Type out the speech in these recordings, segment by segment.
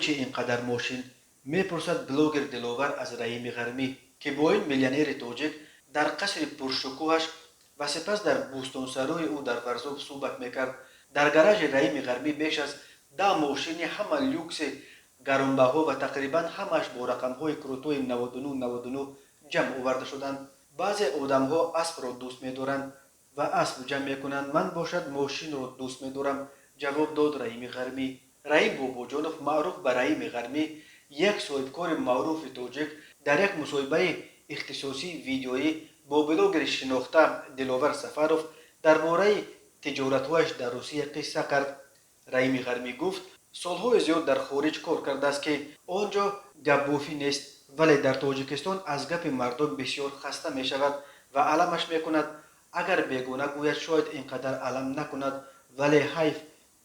چه اینقدر موشین؟ میپرسد بلوگر دلوور از رحیم غرمی که با این میلیونر توجک در قصر پرشکوهش و سپس در بوستانسرای او در ورزوف صحبت میکرد. در گراژ رحیم غرمی بیش از 10 ماشین همه لوکس گرانبها و تقریبا همش با رقم‌های کروتوی 99 جمع آورده شدند. بعضی آدم‌ها اسب را دوست می‌دارند و اسب جمع می‌کنند. من باشد ماشین را دوست می‌دارم، جواب داد رحیم غرمی. رحیم باباجانов معروف به رحیم غرمی، یک صاحبکار معروف توجک، در یک مصاحبه اختصاصی ویدیویی با بلاگر شناخته دلاور سفروف درباره تجارت‌هایش در روسیه قصه کرد. رحیم غرمی گفت سالهای زیاد در خارج کار کرده است که آنجا گپ‌بافی نیست، ولی در تاجیکستان از گپ مردم بسیار خسته می شود و علمش می کند. اگر بیگانه گوید شاید اینقدر علم نکند، ولی حیف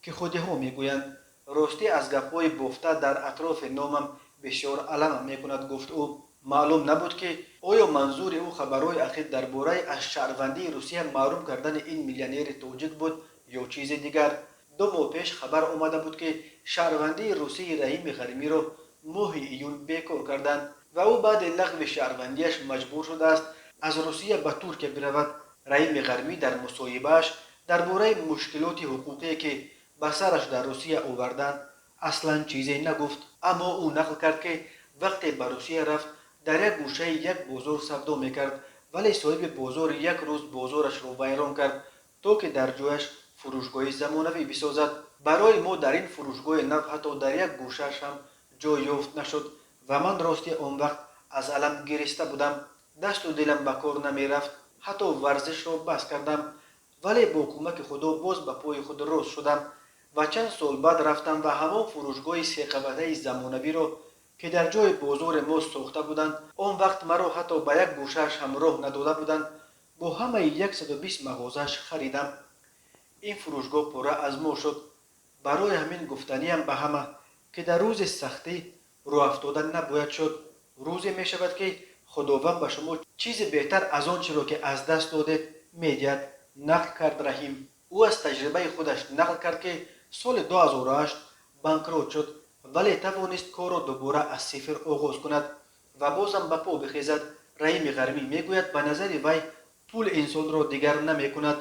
که خودی ها می گویند. راستی از گپ‌های بافته در اطراف نامم بسیار علم می کند، گفت او. معلوم نبود که آیا منظور او خبرهای اخیر درباره از شهروندی روسیه محروم کردن این میلیونر تاجیک بود یا چیز دیگر. 2 ماه پیش خبر آمده بود که شهروندی روسی رحیم غرمی را ماه ایون بیکار کردند و او بعد لغو شهروندیش مجبور شده است از روسیه به ترکیه برود. رحیم غرمی در مصاحبه‌اش درباره مشکلات حقوقی که به سرش در روسیه آوردند اصلا چیزی نگفت، اما او نقل کرد که وقتی به روسیه رفت در یک گوشه یک بازار سودا میکرد، ولی صاحب بازار یک روز بازارش را ویران کرد تا که در جایش فروشگاه زمانوی بسازد. برای ما در این فروشگاه نو حتی در یک گوشه‌اش هم جای یافت نشد و من راستی آن وقت از علم گرسته بودم، دست و دلم به کار نمی رفت، حتی ورزش را بس کردم، ولی با کمک خدا باز به پای خود راست شدم و چند سال بعد رفتم و همان فروشگاه 3 قبضه زمانوی را که در جای بازار ما ساخته بودند، آن وقت مرا حتی به یک گوشه‌اش هم راه نداده بودند، با همه 120 مغازه‌اش خریدم. این فروشگاه پره از ما شد. برای همین گفتنیم به همه که در روز سختی راه افتادن نباید شد. روزی می شود که خداوند به شما چیز بهتر از آنچه را که از دست دادید میدهد، نقل کرد رحیم. او از تجربه خودش نقل کرد که سال 2008 بانکروت شد، ولی توانست کار را دوباره از صفر آغاز کند و بازم به پا بخیزد. رحیم غرمی میگوید به نظر وی پول انسان را دیگر نمی کند،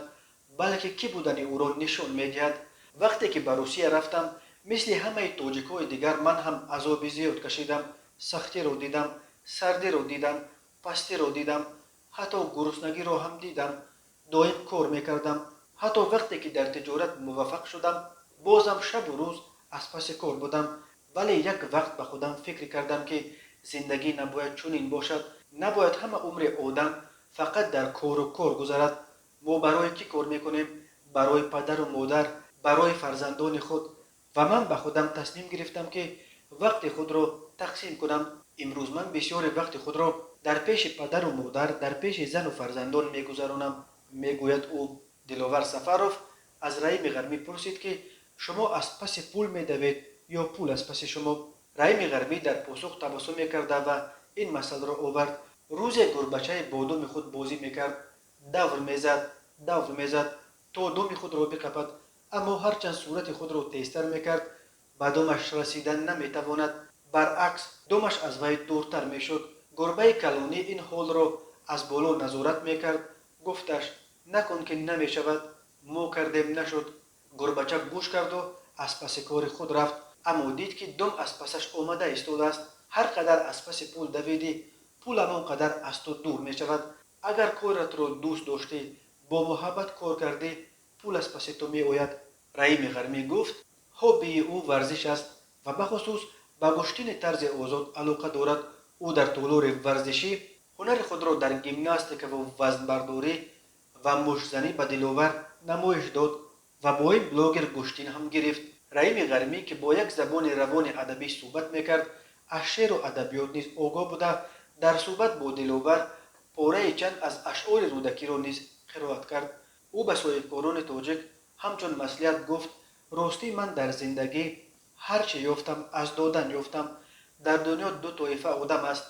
بلکه کی بودن او را نشان میدهد. وقتی که به روسیه رفتم مثل همه تاجیک‌های دیگر من هم عذاب زیاد کشیدم، سختی را دیدم، سردی را دیدم، پستی را دیدم، حتی گرسنگی را هم دیدم. دائم کار میکردم، حتی وقتی که در تجارت موفق شدم بازم شب و روز از پس کار بودم، ولی یک وقت به خودم فکر کردم که زندگی نباید چنین باشد، نباید همه عمر آدم فقط در کار و کار گذرد. ما برای کی کار میکنیم؟ برای پدر و مادر، برای فرزندان خود. و من به خودم تصمیم گرفتم که وقت خود را تقسیم کنم. امروز من بسیار وقت خود را در پیش پدر و مادر، در پیش زن و فرزندان میگذرانم، میگوید او. دلاور سفروف از رحیم غرمی پرسید که شما از پس پول میدوید یا پول از پس شما؟ رحیم غرمی در پاسخ تبسم میکرد و این مسئله را آورد. روزی گربچه با دم خود بازی میکرد، دور میزد تا دم خود را بقپد، اما هرچند صورت خود را تیزتر میکرد به دمش رسیدن نمیتواند، برعکس دمش از وی دورتر میشد. گربه کلانی این حال را از بالا نظارت میکرد، گفتش نکن که نمیشود. ما کردیم نشد. گربچه گوش کرد و از پس کار خود رفت، اما دید که دم از پسش آمده ایستاده است. هر قدر از پس پول دویدی پول همان قدر از تو دور می شود. اگر کارت را دوست داشتی، با محبت کار کردی، پول از پس تو می آید. رحیم غرمی گفت هابی او ورزش است و بخصوص به گشتن طرز آزاد علاقه دارد. او در طولور ورزشی هنر خود را در گیمناستیک و وزن برداری و مشتزنی به دلاور نمایش داد و با این بلاگر گشتین هم گرفت. رحیم غرمی که با یک زبان روان ادبی صحبت میکرد، از شعر و ادبیات نیز آگاه بوده، در صحبت با دلاور پاره چند از اشعار رودکی را نیز قرائت کرد. او به صاحبکاران تاجیک همچون مصلحت گفت راستی من در زندگی هر چه یافتم از دادن یافتم. در دنیا 2 طایفه آدم است،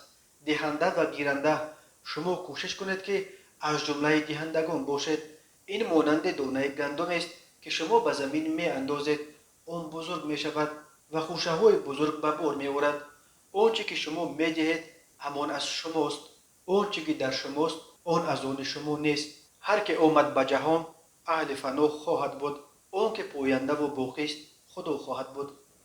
دهنده و گیرنده. شما کوشش کنید که از جمله دهندگان باشید. این مانند دانه گندم است که شما به زمین می اندازید، آن بزرگ می شود و خوشه‌های بزرگ به بار می‌آورد. آنچه که شما می‌دهید همان از شماست. آنچه که در شماست آن از آن شما نیست. هر که آمد به جهان اهل فنا خواهد بود. آن که پوینده و باقی است خدا خواهد بود.